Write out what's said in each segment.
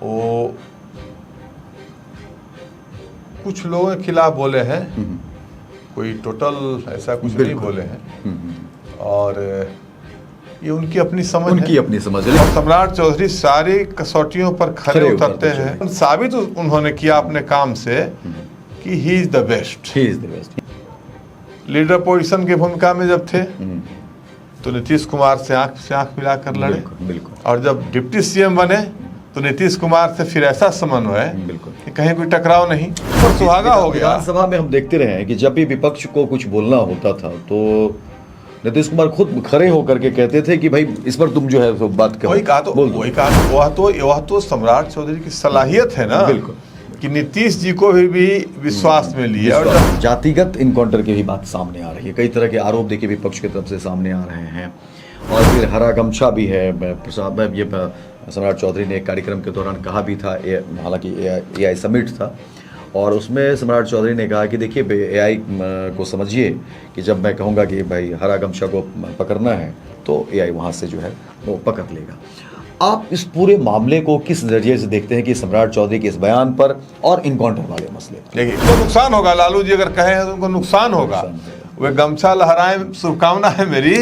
वो कुछ लोगों के खिलाफ बोले हैं, कोई टोटल ऐसा कुछ नहीं बोले हैं, और ये उनकी अपनी समझ है। और सम्राट चौधरी सारी कसौटियों पर खरे उतरते हैं। साबित उन्होंने किया अपने काम से कि he is the best. Leader position की भूमिका में जब थे तो नीतीश कुमार से आंख मिलाकर लड़े, और जब डिप्टी सीएम बने तो नीतीश कुमार से फिर ऐसा समन्वय कि कहीं कोई टकराव नहीं, और सुहागा हो गया। विधानसभा में हम देखते रहे हैं कि जब भी विपक्ष को कुछ बोलना होता था तो नीतीश कुमार खुद खड़े होकर के कहते थे कि भाई इस पर तुम जो है तो बात करो। वह तो सम्राट चौधरी की सलाहियत है ना, कि नीतीश जी को भी विश्वास में लिए। और जातिगत इनकाउंटर की भी बात सामने आ रही है, कई तरह के आरोप देखिए विपक्ष की तरफ से सामने आ रहे हैं, और फिर हरा गमछा भी है। ये सम्राट चौधरी ने एक कार्यक्रम के दौरान कहा भी था, हालांकि AI समिट था, और उसमें सम्राट चौधरी ने कहा कि देखिए AI को समझिए कि जब मैं कहूँगा कि भाई हरा गमछा को पकड़ना है तो AI वहाँ से जो है वो पकड़ लेगा। आप इस पूरे मामले को किस नजरिए से देखते हैं कि सम्राट चौधरी के इस बयान पर और इनकाउंटर वाले मसले? देखिए, तो नुकसान होगा। लालू जी अगर कहे तो उनको नुकसान होगा। वे गमछा लहराएं, शुभकामना है मेरी,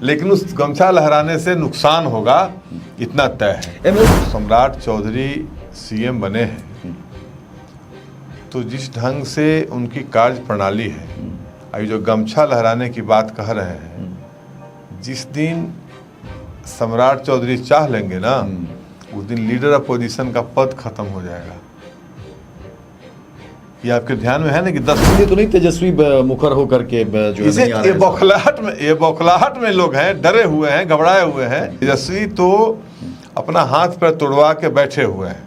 लेकिन उस गमछा लहराने से नुकसान होगा, इतना तय है। सम्राट चौधरी सीएम बने हैं तो जिस ढंग से उनकी कार्य प्रणाली है, अभी जो गमछा लहराने की बात कह रहे हैं, जिस दिन सम्राट चौधरी चाह लेंगे ना, उस दिन लीडर अपोजिशन का पद खत्म हो जाएगा। ये आपके ध्यान में है ना कि 10 तो नहीं तेजस्वी मुखर होकर के जो इसे ये बौखलाहट में लोग हैं, डरे हुए हैं, घबराए हुए हैं। तेजस्वी तो अपना हाथ पर तुड़वा के बैठे हुए हैं,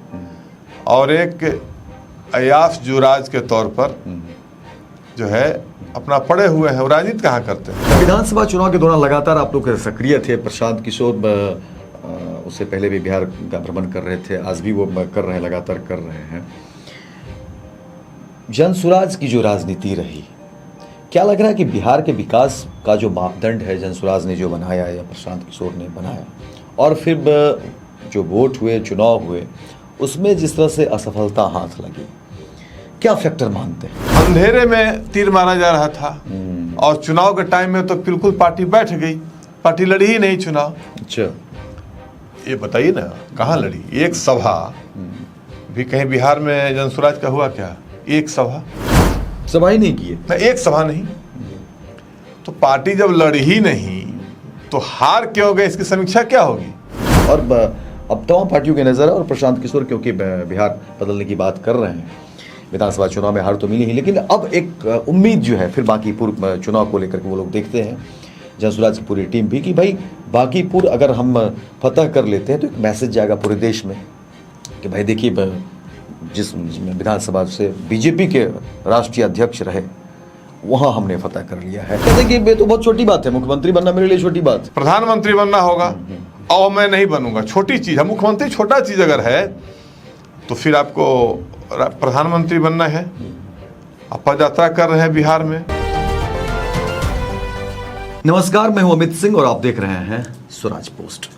और एक अयास जुराज के तौर पर जो है अपना पड़े हुए हैं। राजनीति कहाँ करते हैं? विधानसभा चुनाव के दौरान लगातार आप लोग सक्रिय थे। प्रशांत किशोर उससे पहले भी बिहार का भ्रमण कर रहे थे, आज भी वो कर रहे हैं, लगातार कर रहे हैं। जनसुराज की जो राजनीति रही, क्या लग रहा है कि बिहार के विकास का जो मापदंड है जनसुराज ने जो बनाया या प्रशांत किशोर ने बनाया, और फिर जो वोट हुए, चुनाव हुए, उसमें जिस तरह से असफलता हाथ लगी, क्या फैक्टर मानते हैं? अंधेरे में तीर मारा जा रहा था, और चुनाव के टाइम में तो बिल्कुल पार्टी बैठ गई, पार्टी लड़ी ही नहीं चुनाव। अच्छा, ये बताइए ना, कहाँ लड़ी? एक सभा भी कहीं बिहार में जनसुराज का हुआ क्या? एक सभा ही नहीं किए ना, एक सभा नहीं। तो पार्टी जब लड़ी ही नहीं तो हार क्यों हो गई, इसकी समीक्षा क्या होगी? और अब तमाम पार्टियों की नजर है, और प्रशांत किशोर क्योंकि बिहार बदलने की बात कर रहे हैं, विधानसभा चुनाव में हार तो मिली ही, लेकिन अब एक उम्मीद जो है फिर बांकीपुर चुनाव को लेकर के वो लोग देखते हैं, जनसुराज की पूरी टीम भी, कि भाई बांकीपुर अगर हम फतह कर लेते हैं तो एक मैसेज जाएगा पूरे देश में कि भाई देखिए जिस विधानसभा से बीजेपी के राष्ट्रीय अध्यक्ष रहे वहां हमने फतह कर लिया है। कहते कि ये तो बहुत छोटी बात है, मुख्यमंत्री बनना मेरे लिए छोटी बात। प्रधानमंत्री बनना होगा और मैं नहीं बनूंगा, छोटी चीज है। मुख्यमंत्री छोटा चीज अगर है तो फिर आपको प्रधानमंत्री बनना है। आप पदयात्रा कर रहे हैं बिहार में। नमस्कार, मैं हूं अमित सिंह और आप देख रहे हैं स्वराज पोस्ट।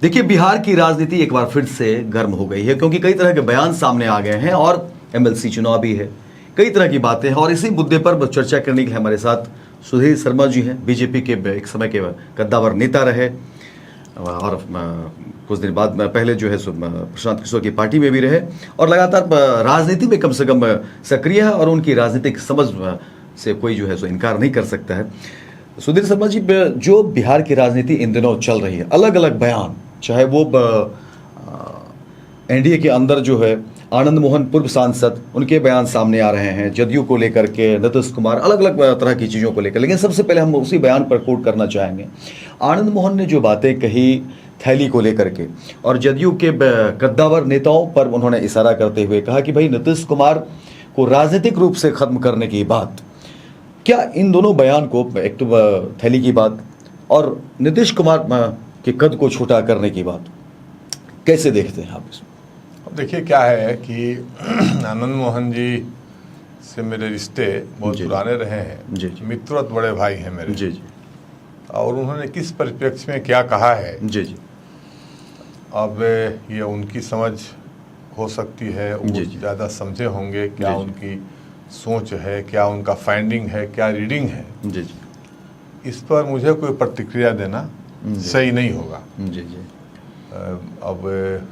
देखिए, बिहार की राजनीति एक बार फिर से गर्म हो गई है, क्योंकि कई तरह के बयान सामने आ गए हैं, और MLC चुनाव भी है, कई तरह की बातें हैं, और इसी मुद्दे पर चर्चा करने के लिए हमारे साथ सुधीर शर्मा जी हैं। बीजेपी के एक समय के कद्दावर नेता रहे, और कुछ दिन बाद पहले जो है प्रशांत किशोर की पार्टी में भी रहे, और लगातार राजनीति में कम से कम सक्रिय है, और उनकी राजनीतिक समझ से कोई जो है सो इनकार नहीं कर सकता है। सुधीर शर्मा जी, जो बिहार की राजनीति इन दिनों चल रही है, अलग अलग बयान, चाहे वो NDA के अंदर जो है आनंद मोहन पूर्व सांसद, उनके बयान सामने आ रहे हैं, जदयू को लेकर के नीतीश कुमार, अलग अलग तरह की चीज़ों को लेकर। लेकिन सबसे पहले हम उसी बयान पर कोट करना चाहेंगे। आनंद मोहन ने जो बातें कही थैली को लेकर के, और जदयू के कद्दावर नेताओं पर उन्होंने इशारा करते हुए कहा कि भाई नीतीश कुमार को राजनीतिक रूप से खत्म करने की बात, क्या इन दोनों बयान को, एक तो थैली की बात और नीतीश कुमार के कद को छोटा करने की बात, कैसे देखते हैं आप इसमें? देखिए, क्या है कि आनंद मोहन जी से मेरे रिश्ते बहुत पुराने रहे हैं, मित्रवत बड़े भाई हैं मेरे। जी जी। और उन्होंने किस परिप्रेक्ष्य में क्या कहा है, जी जी, अब ये उनकी समझ हो सकती है, वो जी, जी। ज़्यादा समझे होंगे, क्या जी, जी। उनकी सोच है, क्या उनका फाइंडिंग है, क्या रीडिंग है, जी जी इस पर मुझे कोई प्रतिक्रिया देना सही नहीं होगा। जी जी अब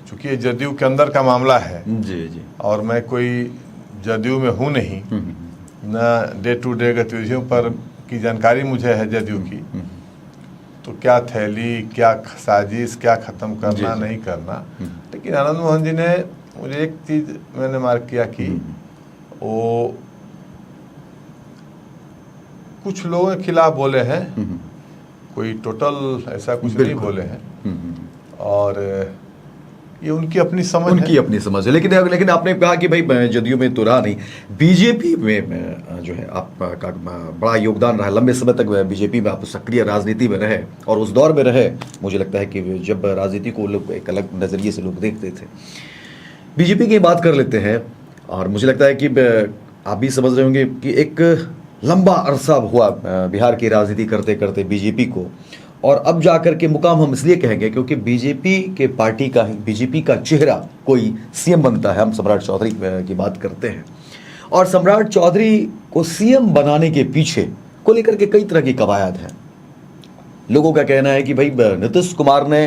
चूंकि ये जदयू के अंदर का मामला है जी जी और मैं कोई जदयू में हूँ नहीं, न डे टू डे गतिविधियों पर की जानकारी मुझे है जदयू की, तो क्या थैली, क्या साजिश, क्या ख़त्म करना जी। नहीं करना। लेकिन आनंद मोहन जी ने मुझे एक चीज़ मैंने मार्क किया कि वो कुछ लोगों के खिलाफ बोले हैं, कोई टोटल ऐसा कुछ नहीं बिल्कुल। बोले हैं, और ये उनकी अपनी समझ उनकी है। अपनी समझ है। लेकिन आपने कहा कि भाई जदयू में तो रहा नहीं, बीजेपी में जो है आपका बड़ा योगदान रहा, लंबे समय तक बीजेपी में आप सक्रिय राजनीति में रहे और उस दौर में रहे। मुझे लगता है कि जब राजनीति को लोग एक अलग नज़रिए से लोग देखते थे। बीजेपी की बात कर लेते हैं, और मुझे लगता है कि आप भी समझ रहे होंगे कि एक लंबा अरसा हुआ बिहार की राजनीति करते करते बीजेपी को, और अब जाकर के मुकाम हम इसलिए कहेंगे क्योंकि बीजेपी के पार्टी का, बीजेपी का चेहरा कोई सीएम बनता है। हम सम्राट चौधरी की बात करते हैं, और सम्राट चौधरी को सीएम बनाने के पीछे को लेकर के कई तरह की कवायद है। लोगों का कहना है कि भाई नीतीश कुमार ने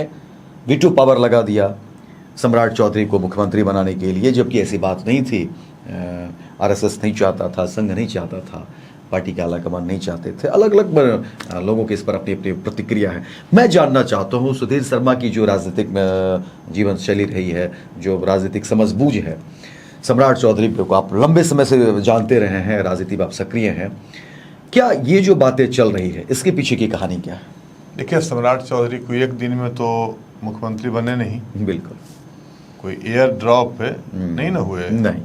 वीटो पावर लगा दिया सम्राट चौधरी को मुख्यमंत्री बनाने के लिए, जबकि ऐसी बात नहीं थी। आरएसएस नहीं चाहता था, संघ नहीं चाहता था, पार्टी के आलाकमान नहीं चाहते थे। अलग अलग लोगों के इस पर अपनी अपनी प्रतिक्रिया है। मैं जानना चाहता हूँ सुधीर शर्मा की जो राजनीतिक जीवन शैली रही है, जो राजनीतिक समझबूझ है, सम्राट चौधरी को आप लंबे समय से जानते रहे हैं, राजनीति में आप सक्रिय हैं, क्या ये जो बातें चल रही है इसके पीछे की कहानी क्या है? देखिए, सम्राट चौधरी कोई एक दिन में तो मुख्यमंत्री बने नहीं, बिल्कुल कोई एयर ड्रॉप पे नहीं ना हुए, नहीं,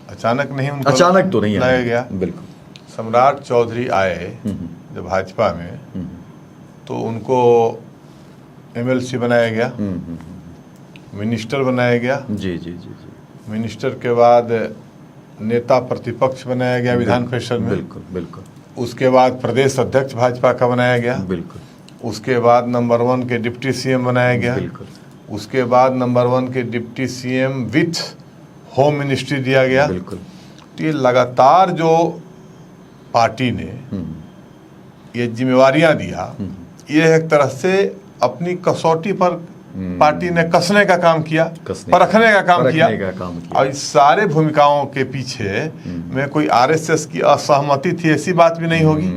अचानक नहीं, उनको अचानक तो नहीं लाया गया। बिल्कुल। सम्राट चौधरी आए जब भाजपा में, तो उनको एमएलसी बनाया गया, मिनिस्टर बनाया गया, जी जी जी जी मिनिस्टर के बाद नेता प्रतिपक्ष बनाया गया विधान परिषद में, बिल्कुल बिल्कुल। उसके बाद प्रदेश अध्यक्ष भाजपा का बनाया गया, बिल्कुल। उसके बाद नंबर 1 के डिप्टी सीएम बनाया गया, बिल्कुल। उसके बाद नंबर 1 के deputy CM with home ministry दिया गया। बिल्कुल। तो ये लगातार जो पार्टी ने ये जिम्मेवारियां दिया, ये एक तरह से अपनी कसौटी पर पार्टी ने कसने का काम किया, परखने का काम किया। और इस सारे भूमिकाओं के पीछे में कोई आरएसएस की असहमति थी ऐसी बात भी नहीं होगी।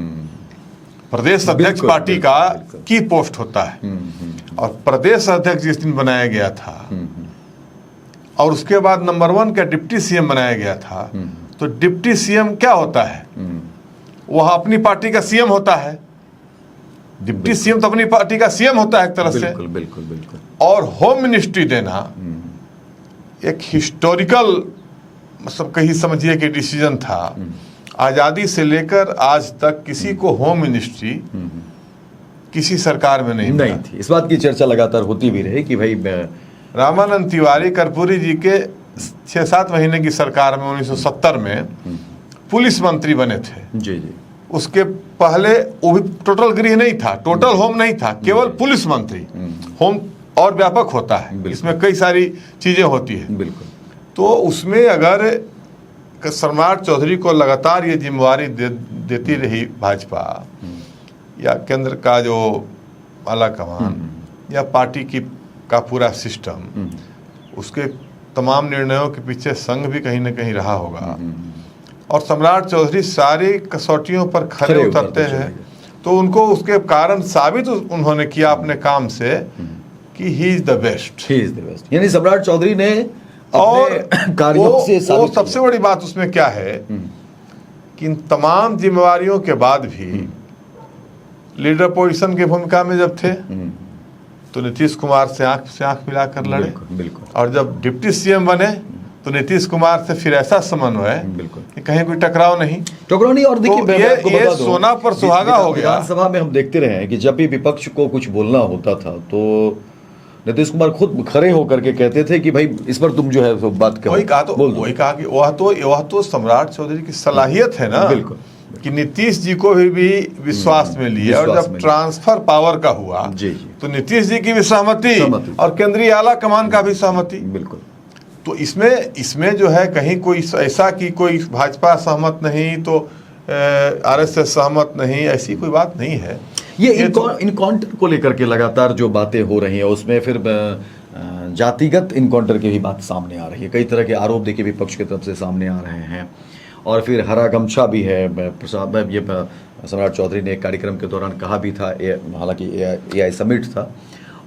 प्रदेश अध्यक्ष पार्टी का की पोस्ट होता है, और प्रदेश अध्यक्ष जिस दिन बनाया गया था और उसके बाद नंबर 1 का डिप्टी सीएम बनाया गया था, तो डिप्टी सीएम क्या होता है? वह अपनी पार्टी का सीएम होता है। डिप्टी सीएम तो अपनी पार्टी का सीएम होता है एक तरह से। बिल्कुल बिल्कुल बिल्कुल। और होम मिनिस्ट्री देना एक हिस्टोरिकल, मतलब कहीं समझिए कि डिसीजन था। आजादी से लेकर आज तक किसी को होम मिनिस्ट्री किसी सरकार में नहीं थी। इस बात की चर्चा लगातार होती भी रही कि भाई रामानंद तिवारी कर्पूरी जी के 6-7 महीने की सरकार में 1970 में पुलिस मंत्री बने थे। जी जी। उसके पहले वो भी टोटल गृह नहीं था, टोटल होम नहीं था, केवल पुलिस मंत्री। होम और व्यापक होता है, इसमें कई सारी चीजें होती है। बिल्कुल। तो उसमें अगर सम्राट चौधरी को लगातार ये जिम्मेवारी देती रही भाजपा या केंद्र का जो आलाकमान या पार्टी का पूरा सिस्टम, उसके तमाम निर्णयों के पीछे संघ भी कहीं ना कहीं रहा होगा, और सम्राट चौधरी सारी कसौटियों पर खरे उतरते हैं, तो उनको उसके कारण साबित उन्होंने किया अपने काम से कि ही इज द बेस्ट। यानी सम्राट चौधरी ने और कार्यों से वो सबसे बड़ी बात उसमें क्या है कि इन तमाम जिम्मेवारियों के बाद भी लीडर पोजीशन की भूमिका में जब थे तो नीतीश कुमार से आंख मिलाकर लड़े। बिल्कुल। और जब डिप्टी सीएम बने तो नीतीश कुमार से फिर ऐसा समन्वय कि कहीं कोई टकराव नहीं। और देखिए, तो ये सोना पर सुहागा हो गया। विधानसभा में हम देखते रहे हैं कि जब भी विपक्ष को कुछ बोलना होता था तो नीतीश कुमार खुद खड़े होकर के कहते थे कि भाई इस पर तुम जो है बात करो। वही कहा कि वह तो सम्राट चौधरी की सलाहियत है ना। बिल्कुल। कि नीतीश जी को भी विश्वास में लिए, और जब ट्रांसफर पावर का हुआ तो नीतीश जी की भी सहमति और केंद्रीय आला कमान का भी सहमति। बिल्कुल। तो इसमें जो है कहीं कोई ऐसा कि कोई भाजपा सहमत नहीं तो आरएसएस सहमत नहीं, ऐसी कोई बात नहीं है। ये इनकाउंटर को लेकर के लगातार जो बातें हो रही हैं उसमें फिर जातिगत इनकाउंटर की भी बात सामने आ रही है। कई तरह के आरोप देखिए विपक्ष की तरफ से सामने आ रहे हैं। और फिर हरा गमछा भी है। ये सम्राट चौधरी ने एक कार्यक्रम के दौरान कहा भी था, हालांकि AI समिट था,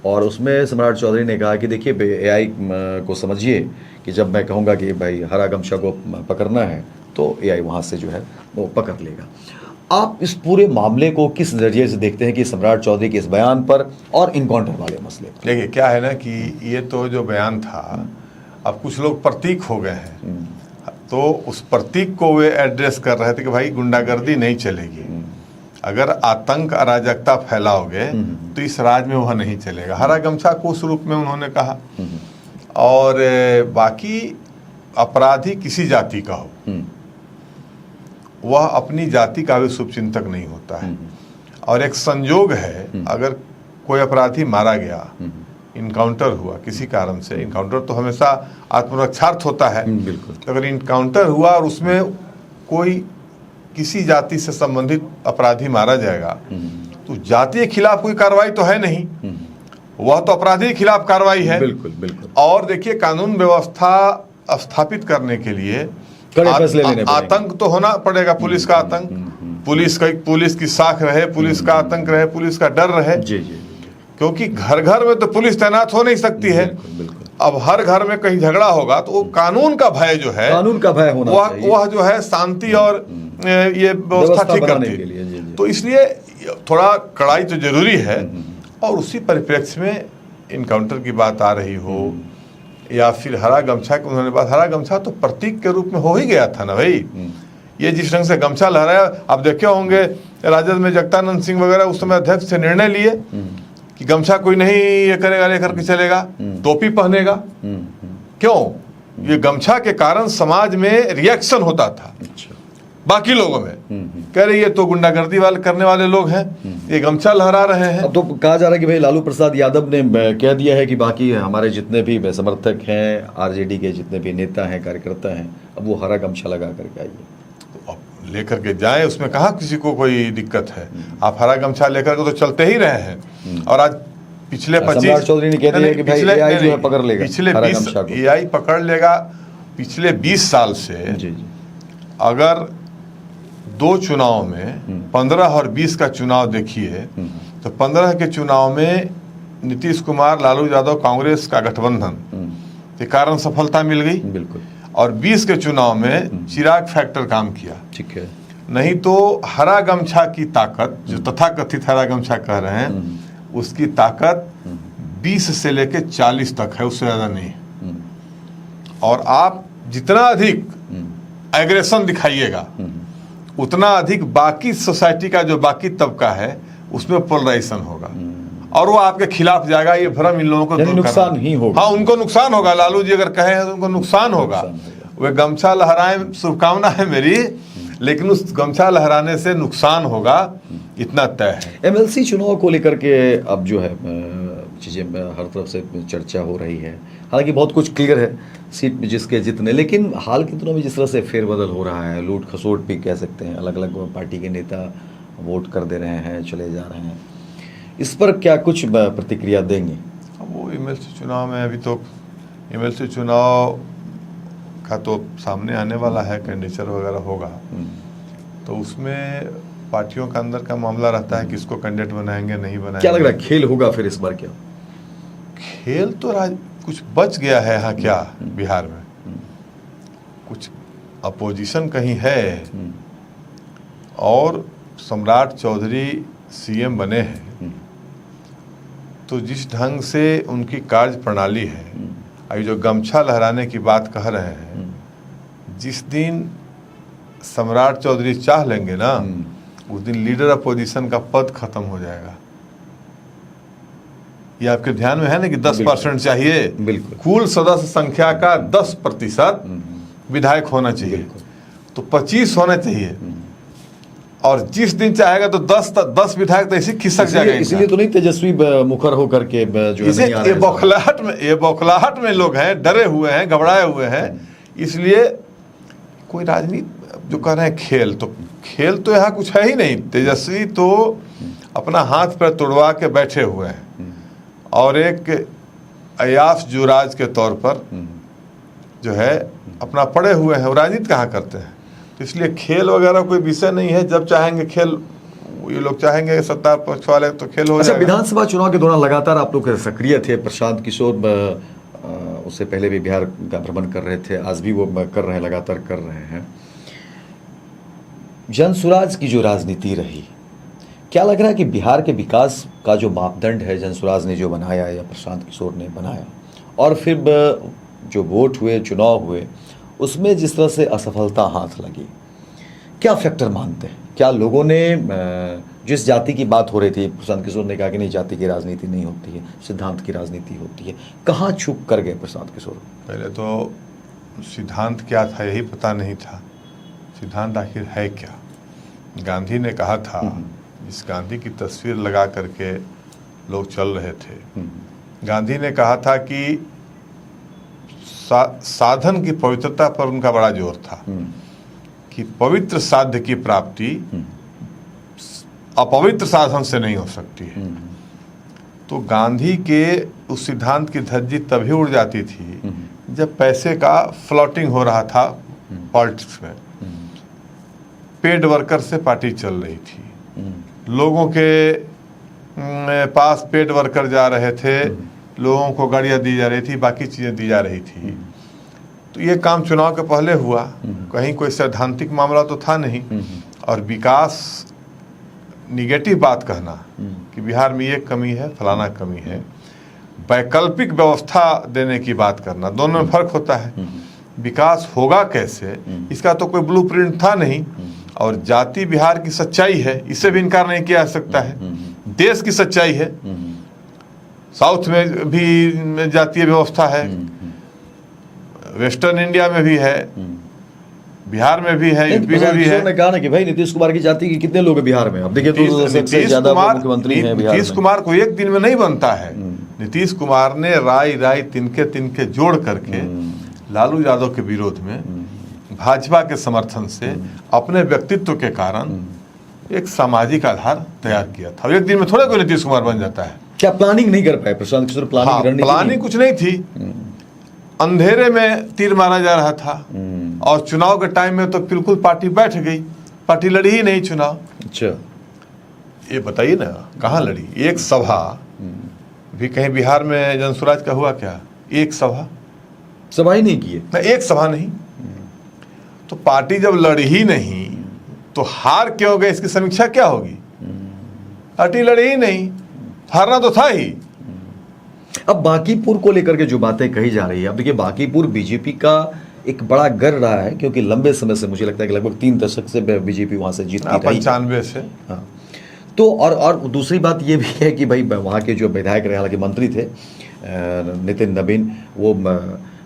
और उसमें सम्राट चौधरी ने कहा कि देखिए AI को समझिए कि जब मैं कहूँगा कि भाई हरा गमछा को पकड़ना है तो AI वहाँ से जो है वो पकड़ लेगा। आप इस पूरे मामले को किस नज़रिए से देखते हैं कि सम्राट चौधरी के इस बयान पर और इनकाउंटर वाले मसले पर? देखिए क्या है ना कि ये तो जो बयान था, अब कुछ लोग प्रतीक हो गए हैं, तो उस प्रतीक को वे एड्रेस कर रहे थे कि भाई गुंडागर्दी नहीं चलेगी, अगर आतंक अराजकता फैलाओगे तो इस राज में वह नहीं चलेगा। हरा गमछा को उस रूप में उन्होंने कहा। और बाकी अपराधी किसी जाति का हो, वह अपनी जाति का भी शुभचिंतक नहीं होता है। और एक संयोग है, अगर कोई अपराधी मारा गया, इनकाउंटर हुआ किसी कारण से, इनकाउंटर तो हमेशा आत्मरक्षार्थ होता है, बिल्कुल। अगर इनकाउंटर हुआ और उसमें कोई किसी जाति से संबंधित अपराधी मारा जाएगा तो जाति के खिलाफ कोई कार्रवाई तो है नहीं, वह तो अपराधी के खिलाफ कार्रवाई है। बिल्कुल बिल्कुल। और देखिए कानून व्यवस्था स्थापित करने के लिए कड़े फैसले लेने पड़ेंगे। आतंक तो होना पड़ेगा, पुलिस का आतंक, पुलिस की साख रहे, पुलिस का आतंक रहे, पुलिस का डर रहे। जी जी। क्योंकि घर घर में तो पुलिस तैनात हो नहीं सकती है। बिल्कुल। अब हर घर में कहीं झगड़ा होगा तो वो कानून का भय जो है, कानून का भय होना चाहिए। वह जो है शांति और ये व्यवस्था ठीक करती है। तो इसलिए थोड़ा कड़ाई तो जरूरी है। और उसी परिप्रेक्ष्य में इनकाउंटर की बात आ रही हो या फिर हरा गमछा की उन्होंने बात, हरा गमछा तो प्रतीक के रूप में हो ही गया था ना भाई। ये जिस ढंग से गमछा लहराया, आप देखे होंगे राजद में जगदानंद सिंह वगैरह उस समय अध्यक्ष से निर्णय लिए कि गमछा कोई नहीं ये करेगा, लेकर के चलेगा, टोपी पहनेगा। क्यों? ये गमछा के कारण समाज में रिएक्शन होता था। बाकी लोगों में कह रहे ये तो गुंडागर्दी वाले करने वाले लोग हैं, ये गमछा लहरा रहे हैं। अब तो कहा जा रहा है कि भाई लालू प्रसाद यादव ने कह दिया है कि बाकी हमारे जितने भी समर्थक हैं, आरजेडी के जितने भी नेता हैं, कार्यकर्ता हैं, अब वो हरा गमछा लगा करके आइए, तो अब लेकर के जाए, उसमें कहाँ किसी को कोई दिक्कत है। आप हरा गमछा लेकर के तो चलते ही रहे हैं। और आज पिछले 25 चौधरी ने कह दिया कि भाई AI जो है पकड़ लेगा, पिछले 20 AI पकड़ लेगा। पिछले 20 साल से जी जी, अगर 2 चुनाव में 15 और 20 का चुनाव देखिए तो 15 के चुनाव में नीतीश कुमार, लालू यादव, कांग्रेस का गठबंधन के कारण सफलता मिल गई। बिल्कुल। और 20 के चुनाव में चिराग फैक्टर काम किया। ठीक है। नहीं तो हरा गमछा की ताकत, जो तथाकथित हरा गमछा कह रहे हैं, उसकी ताकत 20 से लेकर 40 तक है, उससे ज्यादा नहीं। और आप जितना अधिक एग्रेशन दिखाइएगा उतना अधिक बाकी सोसाइटी का जो बाकी तबका है उसमें पोलराइजेशन होगा और वो आपके खिलाफ जाएगा। ये भ्रम इन लोगों को दूर नुकसान ही होगा। हाँ, उनको नुकसान होगा। लालू जी अगर कहे तो उनको नुकसान होगा। वे गमछा लहराएं, शुभकामना है मेरी, लेकिन उस गमछा लहराने से नुकसान होगा, इतना तय है। MLC चुनाव को लेकर के अब जो है चीज़ें हर तरफ से चर्चा हो रही है। हालांकि बहुत कुछ क्लियर है, सीट में जिसके जितने, लेकिन हाल के दिनों में जिस तरह से फेरबदल हो रहा है, लूट खसोट भी कह सकते हैं, अलग अलग पार्टी के नेता वोट कर दे रहे हैं, चले जा रहे हैं, इस पर क्या कुछ प्रतिक्रिया देंगे? वो MLC चुनाव में अभी तो MLC चुनाव का तो सामने आने वाला है, कैंडिडेचर वगैरह होगा, तो उसमें पार्टियों का अंदर का मामला रहता है किसको कैंडिडेट बनाएंगे, नहीं बनाएंगे। क्या लग रहा है खेल होगा फिर इस बार? क्या खेल तो कुछ बच गया है। हाँ, क्या बिहार में कुछ अपोजिशन कहीं है और सम्राट चौधरी CM बने हैं, तो जिस ढंग से उनकी कार्य प्रणाली है, अभी जो गमछा लहराने की बात कह रहे हैं, जिस दिन सम्राट चौधरी चाह लेंगे ना, उस दिन लीडर अपोजिशन का पद खत्म हो जाएगा। ये आपके ध्यान में है ना कि 10% चाहिए। बिल्कुल। कुल सदस्य संख्या का 10% विधायक होना चाहिए, तो 25 होना चाहिए। और जिस दिन चाहेगा तो 10 विधायक तो ऐसे खिसक जाएगा। इसलिए तो नहीं तेजस्वी मुखर होकर के जो है नहीं आ रहे हैं। ये बौखलाहट में लोग हैं, डरे हुए हैं, घबराए हुए हैं। इसलिए कोई राजनीति जो कह रहे हैं खेल तो यहाँ कुछ है ही नहीं। तेजस्वी तो अपना हाथ पैर तुड़वा के बैठे हुए हैं और एक अयास जुराज के तौर पर जो है अपना पड़े हुए हैं, राजनीति कहाँ करते हैं। तो इसलिए खेल वगैरह कोई विषय नहीं है। जब चाहेंगे खेल, ये लोग चाहेंगे सत्ता पक्ष वाले तो खेल हो जाएगा। विधानसभा चुनाव के दौरान लगातार आप लोग सक्रिय थे। प्रशांत किशोर उससे पहले भी बिहार का भ्रमण कर रहे थे, आज भी वो कर रहे हैं, लगातार कर रहे हैं। जनसुराज की जो राजनीति रही, क्या लग रहा है कि बिहार के विकास का जो मापदंड है जनसुराज ने जो बनाया या प्रशांत किशोर ने बनाया, और फिर जो वोट हुए, चुनाव हुए, उसमें जिस तरह से असफलता हाथ लगी, क्या फैक्टर मानते हैं? क्या लोगों ने जिस जाति की बात हो रही थी, प्रशांत किशोर ने कहा कि नहीं, जाति की राजनीति नहीं होती है, सिद्धांत की राजनीति होती है, कहाँ चूक कर गए प्रशांत किशोर? पहले तो सिद्धांत क्या था यही पता नहीं था। सिद्धांत आखिर है क्या? गांधी ने कहा था, इस गांधी की तस्वीर लगा करके लोग चल रहे थे। गांधी ने कहा था कि साधन की पवित्रता पर उनका बड़ा जोर था कि पवित्र साध्य की प्राप्ति अपवित्र साधन से नहीं हो सकती है। तो गांधी के उस सिद्धांत की धज्जी तभी उड़ जाती थी जब पैसे का फ्लॉटिंग हो रहा था पॉलिटिक्स में। पेड वर्कर से पार्टी चल रही थी, लोगों के पास पेड वर्कर जा रहे थे, लोगों को गाड़ियाँ दी जा रही थी, बाकी चीज़ें दी जा रही थी। तो ये काम चुनाव के पहले हुआ, कहीं कोई सैद्धांतिक मामला तो था नहीं। और विकास निगेटिव बात कहना कि बिहार में ये कमी है, फलाना कमी है, वैकल्पिक व्यवस्था देने की बात करना, दोनों में फर्क होता है। विकास होगा कैसे, इसका तो कोई ब्लूप्रिंट था नहीं। और जाति बिहार की सच्चाई है, इससे भी इनकार नहीं किया जा सकता है। देश की सच्चाई है, साउथ में भी जातीय व्यवस्था है, वेस्टर्न इंडिया में भी है, बिहार में भी है, यूपी में भी है। ने कहा ना कि भाई नीतीश कुमार की जाति के कितने लोग बिहार में, अब देखिए तो सबसे ज्यादा मुख्यमंत्री हैं बिहार में। नीतीश कुमार को एक दिन में नहीं बनता है। नीतीश कुमार ने राय तिनके जोड़ करके लालू यादव के विरोध में भाजपा के समर्थन से अपने व्यक्तित्व के कारण एक सामाजिक आधार तैयार किया था। एक दिन में थोड़ा कोई नीतीश कुमार बन जाता है। क्या प्लानिंग नहीं कर पाए प्रशांत किशोर? प्लानिंग कुछ नहीं थी, अंधेरे में तीर मारा जा रहा था। और चुनाव के टाइम में तो बिल्कुल पार्टी बैठ गई, पार्टी लड़ी ही नहीं चुनाव। अच्छा, ये बताइए ना, कहाँ लड़ी? एक सभा भी कहीं बिहार में जनसुराज का हुआ क्या? एक सभा ही नहीं किए ना, एक सभा नहीं। तो पार्टी जब लड़ी ही नहीं तो हार क्यों हो गई, इसकी समीक्षा क्या होगी? पार्टी लड़ी ही नहीं, हारना तो था ही। अब बांकीपुर को लेकर के जो बातें कही जा रही है, अब देखिए बांकीपुर बीजेपी का एक बड़ा गर्व रहा है, क्योंकि लंबे समय से, मुझे लगता है कि लगभग 3 दशक से बीजेपी वहां से जीतती रही, 95 से। हाँ, तो और दूसरी बात ये भी है कि भाई वहाँ के जो विधायक रहे, हालांकि मंत्री थे नितिन नवीन, वो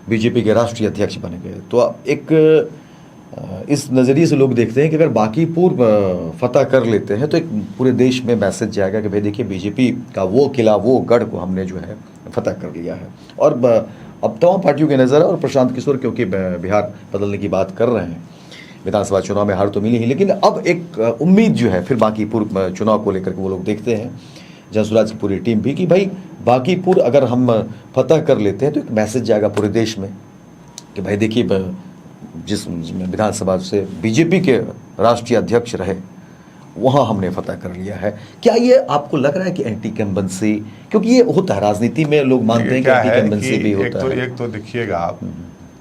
बीजेपी के राष्ट्रीय अध्यक्ष बने गए। तो एक इस नज़रिए से लोग देखते हैं कि अगर बांकीपुर फतह कर लेते हैं तो एक पूरे देश में मैसेज जाएगा कि भाई देखिए बीजेपी का वो किला, वो गढ़ को हमने जो है फतह कर लिया है। और अब तमाम पार्टियों की नज़र है, और प्रशांत किशोर क्योंकि बिहार बदलने की बात कर रहे हैं, विधानसभा चुनाव में हार तो मिली ही, लेकिन अब एक उम्मीद जो है फिर बांकीपुर चुनाव को लेकर के वो लोग देखते हैं, जनसुराज की पूरी टीम भी, कि भाई बांकीपुर अगर हम फतह कर लेते हैं तो एक मैसेज जाएगा पूरे देश में कि भाई देखिए जिस विधानसभा से बीजेपी के राष्ट्रीय अध्यक्ष रहे वहां हमने फतह कर लिया है। क्या ये आपको लग रहा है कि एंटी कैम्बेंसी, क्योंकि ये होता है राजनीति में, लोग मानते हैं कि एंटी कैम्बेंसी भी होता है। एक तो देखिएगा आप,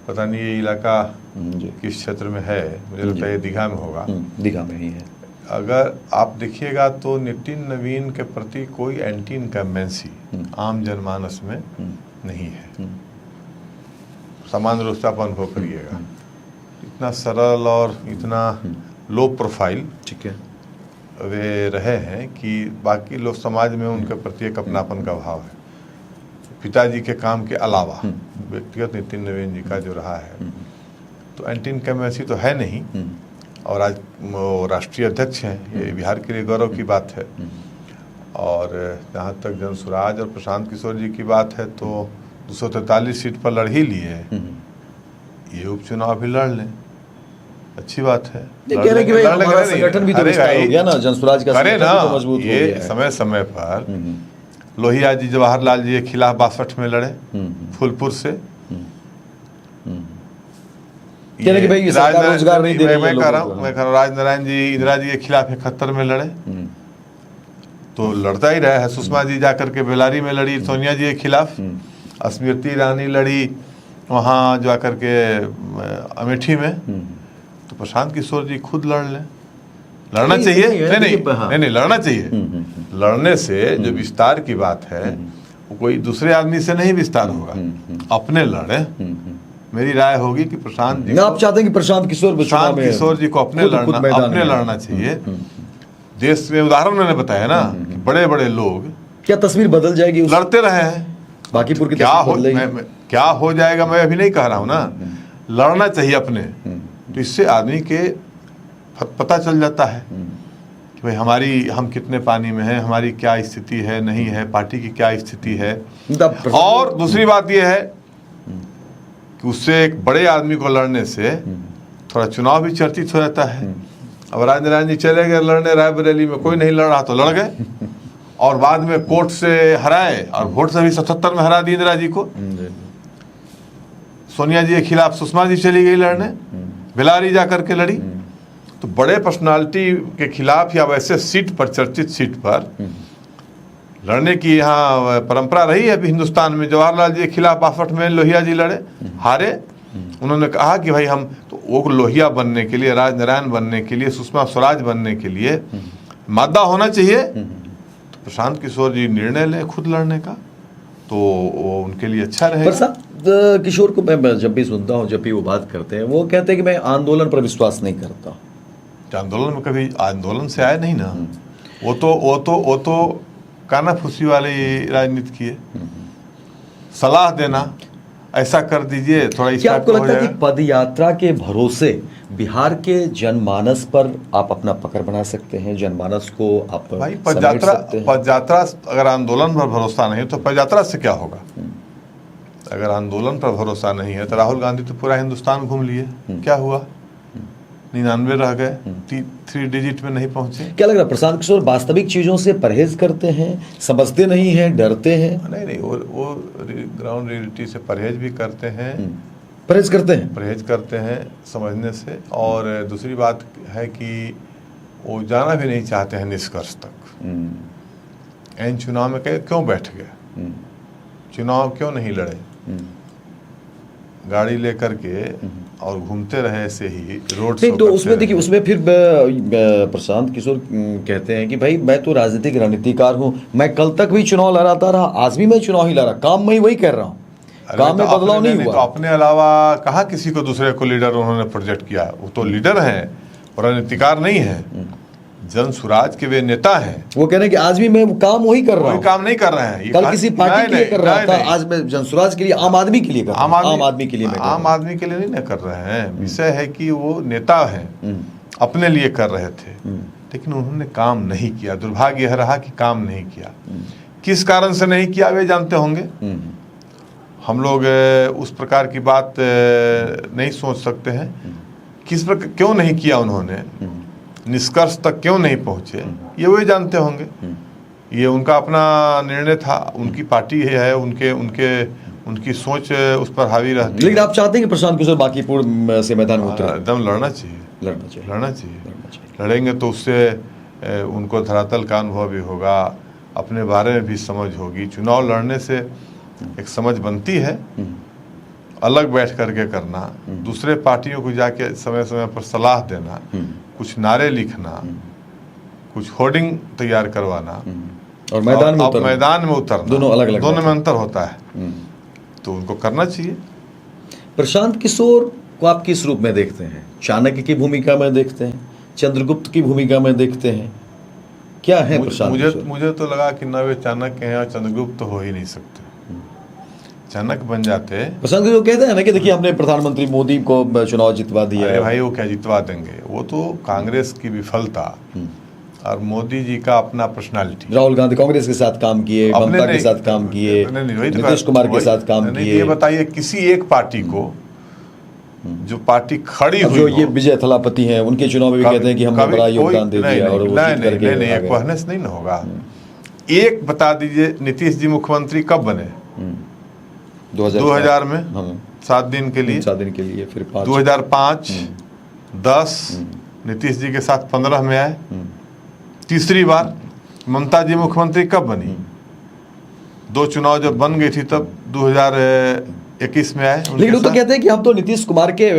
पता नहीं ये इलाका किस क्षेत्र में है, मुझे लगता है ये दीघा में होगा, दीघा में ही है। अगर आप देखिएगा तो नितिन नवीन के प्रति कोई एंटी इनकम्बेंसी आम जनमानस में नहीं है। सामान्य रूप से आप अनुभव करिएगा, इतना सरल और इतना लो प्रोफाइल, ठीक है, वे रहे हैं कि बाकी लोग समाज में उनके प्रति एक अपनापन का भाव है। पिताजी के काम के अलावा व्यक्तिगत नितिन नवीन जी का जो रहा है, तो एंटी इनकम्बेंसी तो है नहीं, और आज वो राष्ट्रीय अध्यक्ष हैं, ये बिहार के लिए गौरव की बात है। और जहाँ तक जनसुराज और प्रशांत किशोर जी की बात है तो 243 सीट पर लड़ ही लिए, ये उपचुनाव भी लड़ लें, अच्छी बात है। कह रहे कि भाई हमारा संगठन भी तो विस्तार हो गया ना, जनसुराज का करे संगठन ना, भी तो मजबूत हो ये गया है। समय समय पर लोहिया जी जवाहरलाल जी के खिलाफ 62 में लड़े फूलपुर से। कह रहे कि भाई ये सरकार रोजगार नहीं दे रही है मैं कह रहा लोगों हूँ, को। मैं कह रहा हूँ राजनारायण जी इंदिरा जी के खिलाफ 71 में लड़े, तो लड़ता ही रहा है। सुषमा जी जाकर के बेलारी में लड़ी सोनिया जी के खिलाफ, स्मृति ईरानी लड़ी वहाँ जाकर के अमेठी में, तो प्रशांत किशोर जी खुद लड़ लें, लड़ना नहीं, चाहिए। नहीं, नहीं नहीं देखिए, हाँ। नहीं नहीं लड़ना चाहिए। लड़ने से जो विस्तार की बात है वो कोई दूसरे आदमी से नहीं विस्तार होगा, अपने लड़े। मेरी राय होगी कि प्रशांत जी आप चाहते हैं कि प्रशांत किशोर जी को अपने लड़ना चाहिए। देश में उदाहरण मैंने बताया ना कि बड़े बड़े लोग क्या तस्वीर बदल जाएगी लड़ते रहे हैं, बाकीपुर की क्या हो तस्वीर क्या हो जाएगा मैं अभी नहीं कह रहा हूं ना, लड़ना चाहिए अपने। तो इससे आदमी के पता चल जाता है कि भाई हम कितने पानी में हैं, हमारी क्या स्थिति है, नहीं है, पार्टी की क्या स्थिति है। और दूसरी बात यह है कि उससे एक बड़े आदमी को लड़ने से थोड़ा चुनाव भी चर्चित हो जाता है। अब राजनारायण जी चले गए लड़ने रायबरेली में, कोई नहीं लड़ रहा तो लड़ गए, और बाद में कोर्ट से हराए और वोट से भी 77 में हरा दी इंदिरा जी को। सोनिया जी के खिलाफ सुषमा जी चली गई लड़ने, बेलारी जाकर के लड़ी। तो बड़े पर्सनालिटी के खिलाफ या वैसे सीट पर, चर्चित सीट पर लड़ने की यहाँ परंपरा रही है अभी हिंदुस्तान में। जवाहरलाल जी के खिलाफ 62 में लोहिया जी लड़े, हारे। उन्होंने कहा कि भाई हम तो वो लोहिया बनने के लिए, राजनारायण बनने के लिए, सुषमा स्वराज बनने के लिए मादा होना चाहिए। तो प्रशांत किशोर जी निर्णय लें खुद लड़ने का, तो वो उनके लिए अच्छा रहेगा। प्रशांत किशोर को मैं जब भी सुनता हूँ, जब भी वो बात करते हैं, वो कहते हैं कि मैं आंदोलन पर विश्वास नहीं करता। आंदोलन में कभी आंदोलन से आए नहीं ना, वो तो कानाफूसी वाली राजनीति की है, सलाह देना, ऐसा कर दीजिए थोड़ा। क्या आपको लगता है कि पद यात्रा के भरोसे बिहार के जनमानस पर आप अपना पकड़ बना सकते हैं, जनमानस को आप भाई समेट सकते हैं? पद यात्रा अगर आंदोलन पर भरोसा नहीं तो पद यात्रा से क्या होगा? अगर आंदोलन पर भरोसा नहीं है तो राहुल गांधी तो पूरा हिंदुस्तान घूम लिए, क्या हुआ? 99 रह गए, 3 डिजिट में नहीं पहुंचे। क्या लग रहा है प्रशांत किशोर वास्तविक चीजों से परहेज करते हैं, समझते नहीं हैं, डरते हैं? नहीं, वो ग्राउंड रियलिटी से परहेज भी करते हैं, परहेज करते हैं समझने से। और दूसरी बात है कि वो जाना भी नहीं चाहते हैं निष्कर्ष तक। इन चुनाव में क्यों बैठ गए, चुनाव क्यों नहीं लड़े, गाड़ी लेकर के और घूमते रहे ऐसे ही रोड शो। तो उसमें देखिए, उसमें फिर प्रशांत किशोर कहते हैं कि भाई मैं तो राजनीतिक रणनीतिकार हूं, मैं कल तक भी चुनाव लड़ाता रहा, आज भी मैं चुनाव ही लड़ा, काम मैं वही कर रहा हूं, काम में बदलाव नहीं हुआ। तो अपने अलावा कहाँ किसी को दूसरे को लीडर उन्होंने प्रोजेक्ट किया? वो तो लीडर हैं, रणनीतिकार नहीं है, जन सुराज के वे नेता हैं। वो कह रहे हैं कि आज भी मैं काम वही कर रहा हूँ, काम नहीं कर रहे हैं। कल किसी पार्टी के लिए कर रहा था, आज मैं जनसुराज के लिए, आम आदमी के लिए कर रहा हूं। आम आदमी के लिए नहीं कर रहे हैं। विषय है कि वो नेता हैं, अपने लिए कर रहे थे, लेकिन उन्होंने काम नहीं किया। दुर्भाग्य यह रहा कि काम नहीं किया। किस कारण से नहीं किया वे जानते होंगे। हम लोग उस प्रकार की बात नहीं सोच सकते हैं, किस प्रकार क्यों नहीं किया उन्होंने, निष्कर्ष तक क्यों नहीं पहुंचे, ये वे जानते होंगे। ये उनका अपना निर्णय था, उनकी पार्टी है, उनकी सोच उस पर हावी रहती है। लेकिन आप चाहते हैं कि प्रशांत किशोर बांकीपुर से मैदान में उतरे? एकदम लड़ना चाहिए। लड़ेंगे तो उससे उनको धरातल का अनुभव भी होगा, अपने बारे में भी समझ होगी। चुनाव लड़ने से एक समझ बनती है, अलग बैठ करके करना, दूसरे पार्टियों को जाके समय समय पर सलाह देना, कुछ नारे लिखना, कुछ होर्डिंग तैयार करवाना और मैदान में उतरना, दोनों में अंतर होता है। तो उनको करना चाहिए। प्रशांत किशोर को आप किस रूप में देखते हैं? चाणक्य की भूमिका में देखते हैं, चंद्रगुप्त की भूमिका में देखते हैं, क्या है प्रशांत किशोर? मुझे तो लगा कि न वे चाणक्य हैं और चंद्रगुप्त तो हो ही नहीं सकते। अचानक बन जाते। प्रशांत किशोर कहते हैं ना कि देखिए हमने प्रधानमंत्री मोदी को चुनाव जितवा दिया। अरे भाई वो क्या जितवा देंगे, वो तो कांग्रेस की विफलता और मोदी जी का अपना पर्सनालिटी। राहुल गांधी कांग्रेस के साथ काम किए, ममता के साथ काम किए, नीतीश कुमार के साथ काम किए। ये बताइए किसी एक पार्टी को, जो पार्टी खड़ी हुई जो ये विजय थलापति हैं, उनके चुनाव में भी कहते हैं कि हमने बड़ा योगदान दे दिया और वो जीत करके नहीं, कहने से नहीं ना होगा। एक बता दीजिए, नीतीश जी मुख्यमंत्री कब बने? 2000 में 7 दिन के लिए, 7 दिन के लिए, फिर 2005, 10 नीतीश जी के साथ 15 में आए। तीसरी बार ममता जी मुख्यमंत्री कब बनी? 2 चुनाव जब बन गई थी तब 2021 में आए। लेकिन वो तो कहते हैं कि हम तो नीतीश कुमार के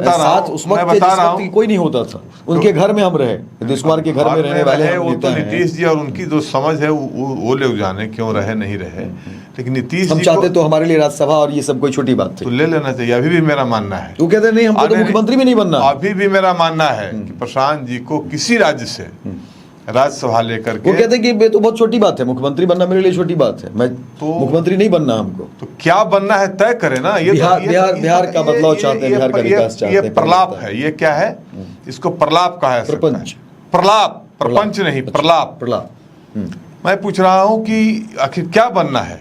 साथ उस वक्त कोई नहीं होता था, उनके घर में हम रहे, नीतीश कुमार के घर में रहने वाले वो तो नीतीश जी और उनकी जो समझ है वो लोग जाने क्यों रहे नहीं रहे। लेकिन नीतीश हम चाहते तो हमारे लिए राज्यसभा और ये सब कोई छोटी बात थी, तो ले लेना चाहिए। अभी भी मेरा मानना है, वो कहते नहीं हमको तो मुख्यमंत्री भी नहीं बनना। अभी भी मेरा मानना है कि प्रशांत जी को किसी राज्य से राज्यसभा लेकर के, वो कहते हैं कि ये तो बहुत छोटी बात है, मुख्यमंत्री बनना मेरे लिए छोटी बात है, मैं तो मुख्यमंत्री नहीं बनना हमको। तो क्या बनना है तय करे ना। ये बिहार का बदलाव चाहते हैं, बिहार का विकास चाहते हैं। ये प्रलाप है, ये क्या है? इसको प्रलाप कहा है, प्रपंच, प्रपंच नहीं, प्रलाप। मैं पूछ रहा हूं कि आखिर क्या बनना है?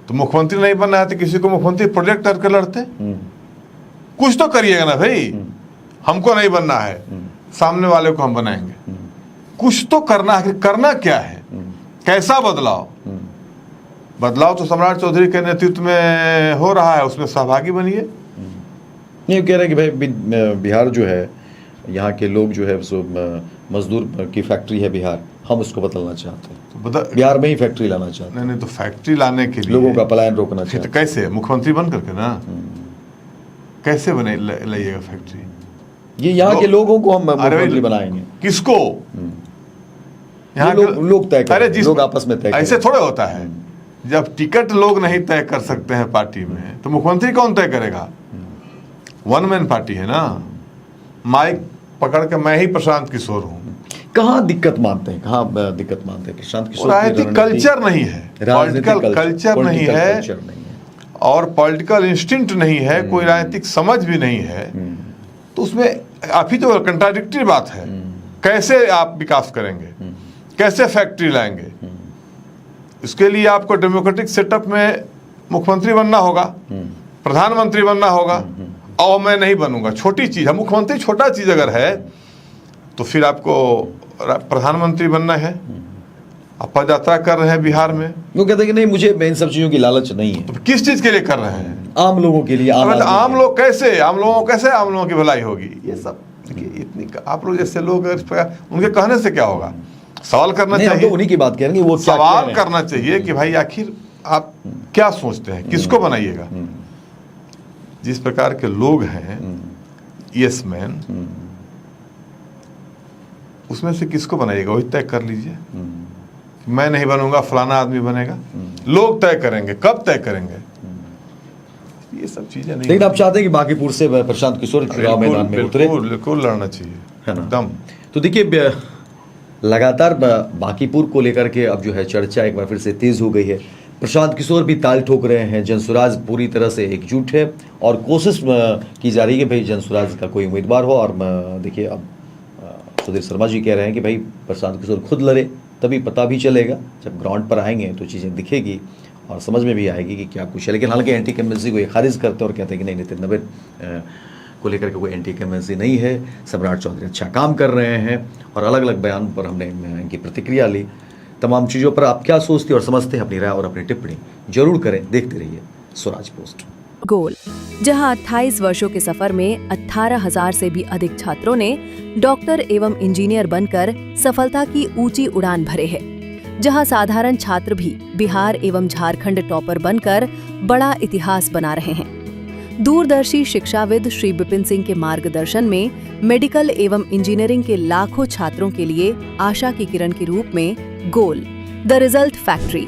तो मुख्यमंत्री नहीं बनना है तो किसी को मुख्यमंत्री प्रोजेक्ट करके लड़ते, कुछ तो करिएगा ना भाई। हमको नहीं बनना है, सामने वाले को हम बनाएंगे, कुछ तो करना है। करना क्या है? कैसा बदलाव? बदलाव तो सम्राट चौधरी के नेतृत्व में हो रहा है, उसमें सहभागी बनिए। नहीं, कह रहे हैं कि भाई बिहार जो है, यहाँ के लोग जो है सो मजदूर की फैक्ट्री है बिहार, हम उसको बदलना चाहते हैं, तो बिहार में ही फैक्ट्री लाना चाहते हैं। नहीं, तो फैक्ट्री लाने के लिए लोगों का पलायन रोकना चाहते हैं। तो कैसे? मुख्यमंत्री बन करके ना, कैसे बने लाइएगा फैक्ट्री? ये यहाँ के लोगों को हम मुख्यमंत्री बनाएंगे। किसको? यहाँ लोग तय करें, लोग आपस में तय करें। ऐसे थोड़े होता है। जब टिकट लोग नहीं तय कर सकते हैं पार्टी में, तो मुख्यमंत्री कौन तय करेगा? वन मैन पार्टी है ना। माइक पकड़ के मैं ही प्रशांत किशोर हूँ। कहाँ दिक्कत मानते हैं, दिक्कत मानते हैं प्रशांत किशोर? राजनीतिक कल्चर नहीं है, पॉलिटिकल कल्चर नहीं है, और पॉलिटिकल इंस्टिंक्ट नहीं है, कोई राजनीतिक समझ भी नहीं है। तो उसमें आप ही तो कंट्राडिक्टरी बात है। कैसे आप विकास करेंगे, कैसे फैक्ट्री लाएंगे? इसके लिए आपको डेमोक्रेटिक सेटअप में मुख्यमंत्री बनना होगा, प्रधानमंत्री बनना होगा, और मैं नहीं बनूंगा। छोटी चीज है मुख्यमंत्री, छोटा चीज अगर है तो फिर आपको प्रधानमंत्री बनना है। आप पद यात्रा कर रहे हैं बिहार में, वो कहते हैं कि नहीं मुझे इन सब चीजों की लालच नहीं है। तो किस चीज के लिए कर रहे हैं? आम लोगों के लिए। आम लोग कैसे, आम लोगों की भलाई होगी? ये सब इतनी आप लोग जैसे लोग उनके कहने से क्या होगा? सवाल करना चाहिए। तो उन्हीं की बात कह रहे हैं, वो सवाल करना चाहिए कि भाई आखिर आप क्या सोचते हैं, किसको बनाइएगा? जिस प्रकार के लोग हैं यस मैन, उसमें से किसको बनाइएगा? वही तय कर लीजिए। मैं नहीं बनूंगा, फलाना आदमी बनेगा। लोग तय करेंगे, कब तय करेंगे? ये सब चीजें नहीं। लेकिन आप चाहते हैं कि बांकीपुर से प्रशांत किशोर चुनाव मैदान में उतरे? बिल्कुल लड़ना चाहिए, है ना एकदम। तो देखिए लगातार बांकीपुर को लेकर के अब जो है चर्चा एक बार फिर से तेज हो गई है। प्रशांत किशोर भी ताल ठोक रहे हैं, जनसुराज पूरी तरह से एकजुट है और कोशिश की जा रही है कि भाई जनसुराज का कोई उम्मीदवार हो। और देखिए अब सुधीर शर्मा जी कह रहे हैं कि भाई प्रशांत किशोर खुद लड़े, तभी पता भी चलेगा। जब ग्राउंड पर आएंगे तो चीज़ें दिखेगी और समझ में भी आएगी कि क्या कुछ है। लेकिन हालांकि एंटी कैमेंसी को ये खारिज करते हैं और कहते हैं कि नहीं, नितिन नवीन को लेकर के कोई एंटी कैमेंसी नहीं है, सम्राट चौधरी अच्छा काम कर रहे हैं। और अलग अलग बयान पर हमने इनकी प्रतिक्रिया ली। तमाम चीज़ों पर आप क्या सोचते और समझते हैं, अपनी राय और अपनी टिप्पणी जरूर करें। देखते रहिए स्वराज पोस्ट। गोल, जहां 28 वर्षों के सफर में 18,000 से भी अधिक छात्रों ने डॉक्टर एवं इंजीनियर बनकर सफलता की ऊंची उड़ान भरे है, जहां साधारण छात्र भी बिहार एवं झारखंड टॉपर बनकर बड़ा इतिहास बना रहे हैं। दूरदर्शी शिक्षाविद श्री विपिन सिंह के मार्गदर्शन में मेडिकल एवं इंजीनियरिंग के लाखों छात्रों के लिए आशा की किरण के रूप में गोल, द रिजल्ट फैक्ट्री